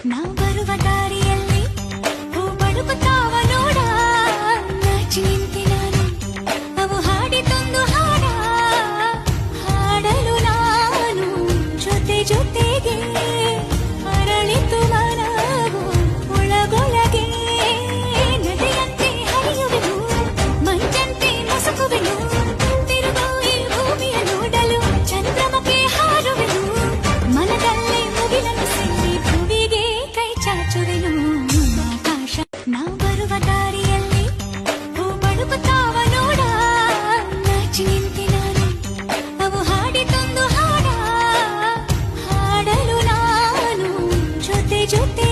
ನಾ ಬರುವ ದಾರಿಯಲ್ಲಿ ಹೂ ಬಡುಕುತ್ತಾವ ನೋಡ ನಾಚಿ ನಿಂತೆ ನಾನು ಅವು ಹಾಡಿತೊಂದು ಹಾಡ ಹಾಡಲು ನಾನು ಜೊತೆ ಜೊತೆಗೆ ಅರಳಿತು ಮನವು ಒಳಗೊಳಗೆ ನದಿಯಂತೆ ಹರಿಯುವೆನು ಮಂಜಂತೆ ಮಸುಕುವೆನು ತಿರುಗೋ ಈ ಭೂಮಿಯ ನೋಡಲು ಚಂದ್ರಮಕ್ಕೆ ಹಾರುವೆನು ಮನದಲ್ಲೇ ಮುಗಿಲನ್ನು ಸೇರಿ ಭುವಿಗೆ ಕೈ ಚಾಚುವೆನು ಆಕಾಶ ನಾ ಬರುವ ದಾರಿಯಲ್ಲಿ ಹೂ ಬಡುಕುತ್ತಾವ ನೋಡ ನಾಚಿ ನಿಂತೆ ನಾನು ಅವು ಹಾಡಿತೊಂದು ಹಾಡ ಹಾಡಲು ನಾನು ಜೊತೆ ಜೊತೆ